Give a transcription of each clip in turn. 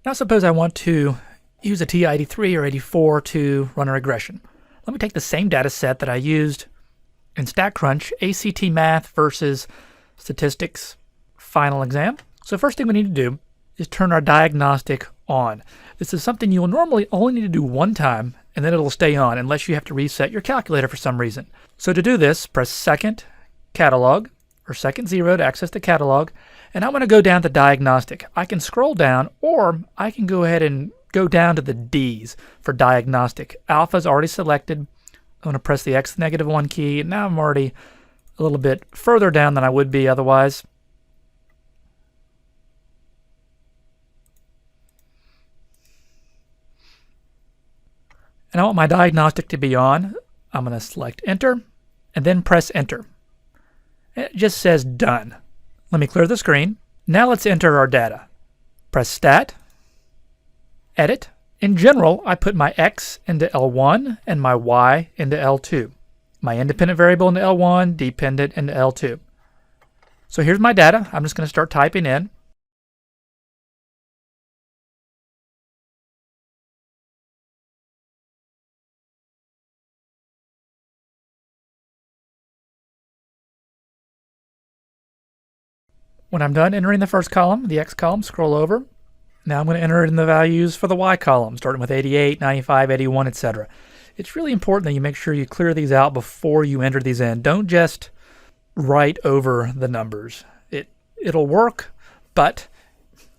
Now suppose I want to use a TI-83 or 84 to run a regression. Let me take the same data set that I used in StatCrunch, ACT Math versus Statistics final exam. So first thing we need to do is turn our diagnostic on. This is something you'll normally only need to do one time, and then it'll stay on unless you have to reset your calculator for some reason. So to do this, press second catalog or second 0 to access the catalog, and I'm going to go down to diagnostic. I can scroll down, or I can go ahead and go down to the D's for diagnostic. Alpha is already selected. I'm going to press the X-1 key, and now I'm already a little bit further down than I would be otherwise. And I want my diagnostic to be on. I'm going to select enter and then press enter. It just says done. Let me clear the screen. Now let's enter our data. Press stat, edit. In general, I put my X into L1 and my Y into L2. My independent variable into L1, dependent into L2. So here's my data. I'm just going to start typing in. When I'm done entering the first column, the X column, scroll over. Now I'm going to enter in the values for the Y column, starting with 88, 95, 81, etc. It's really important that you make sure you clear these out before you enter these in. Don't just write over the numbers. It'll work, but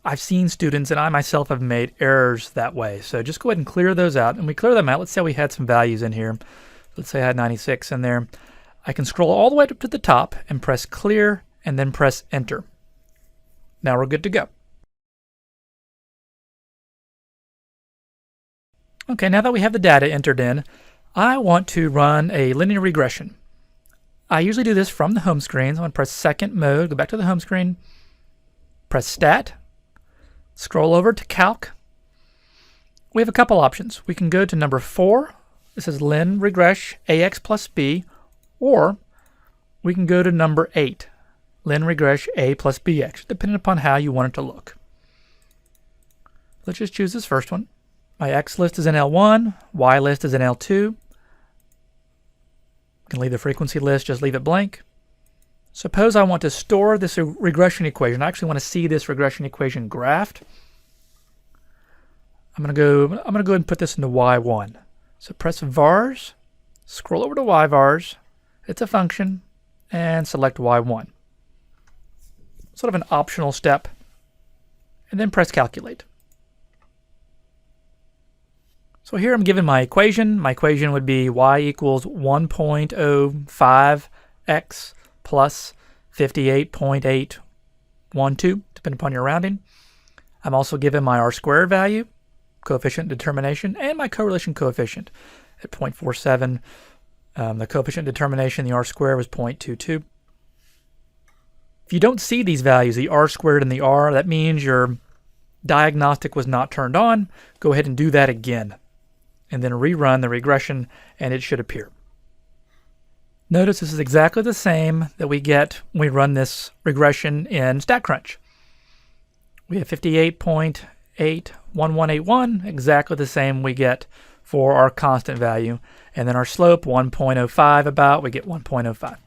I've seen students, and I myself have made errors that way. So just go ahead and clear those out. And we clear them out. Let's say we had some values in here. Let's say I had 96 in there. I can scroll all the way up to the top and press clear and then press enter. Now we're good to go. Okay, now that we have the data entered in, I want to run a linear regression. I usually do this from the home screen. So I'm going to press second mode, go back to the home screen, press stat, scroll over to calc. We have a couple options. We can go to number 4. This is lin regress ax plus b, or we can go to number 8. Lin regress a plus bx, depending upon how you want it to look. Let's just choose this first one. My X list is in L1, Y list is in L2. I can leave the frequency list, just leave it blank. Suppose I want to store this regression equation. I actually want to see this regression equation graphed. I'm going to go ahead and put this into Y1. So press vars, scroll over to yvars, it's a function, and select Y1. Sort of an optional step, and then press calculate. So here I'm given my equation. My equation would be y equals 1.05x plus 58.812, depending upon your rounding. I'm also given my r squared value, coefficient determination, and my correlation coefficient at 0.47. The coefficient determination, the r squared, was 0.22. If you don't see these values, the r squared and the r, that means your diagnostic was not turned on. Go ahead and do that again, and then rerun the regression, and it should appear. Notice this is exactly the same that we get when we run this regression in StatCrunch. We have 58.81181, exactly the same we get for our constant value, and then our slope 1.05 about, we get 1.05.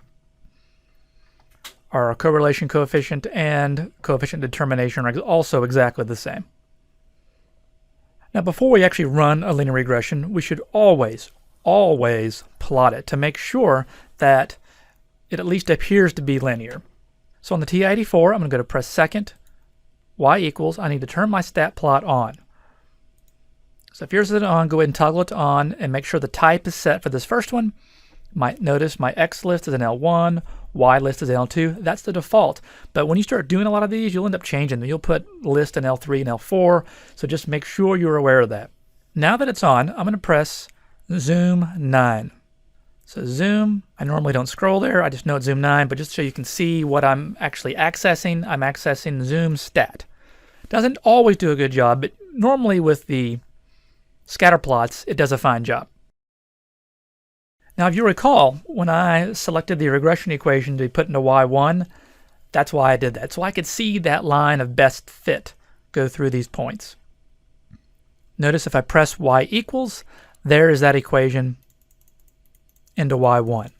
Our correlation coefficient and coefficient determination are also exactly the same. Now, before we actually run a linear regression, we should always plot it to make sure that it at least appears to be linear. So on the TI-84, I'm going to go to press second, y equals, I need to turn my stat plot on. So if yours isn't on, go ahead and toggle it on and make sure the type is set for this first one. Notice my X list is in L1, Y list is in L2. That's the default. But when you start doing a lot of these, you'll end up changing them. You'll put list in L3 and L4. So just make sure you're aware of that. Now that it's on, I'm going to press zoom 9. So zoom, I normally don't scroll there. I just know it's zoom 9, but just so you can see what I'm actually accessing, I'm accessing zoom stat. Doesn't always do a good job, but normally with the scatter plots, it does a fine job. Now, if you recall, when I selected the regression equation to be put into Y1, that's why I did that. So I could see that line of best fit go through these points. Notice if I press y equals, there is that equation into y1.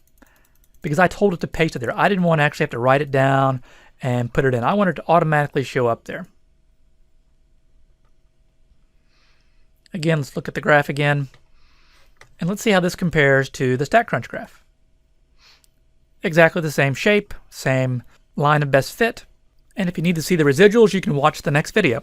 Because I told it to paste it there. I didn't want to actually have to write it down and put it in. I wanted it to automatically show up there. Again, let's look at the graph again. And let's see how this compares to the StatCrunch graph. Exactly the same shape, same line of best fit. And if you need to see the residuals, you can watch the next video.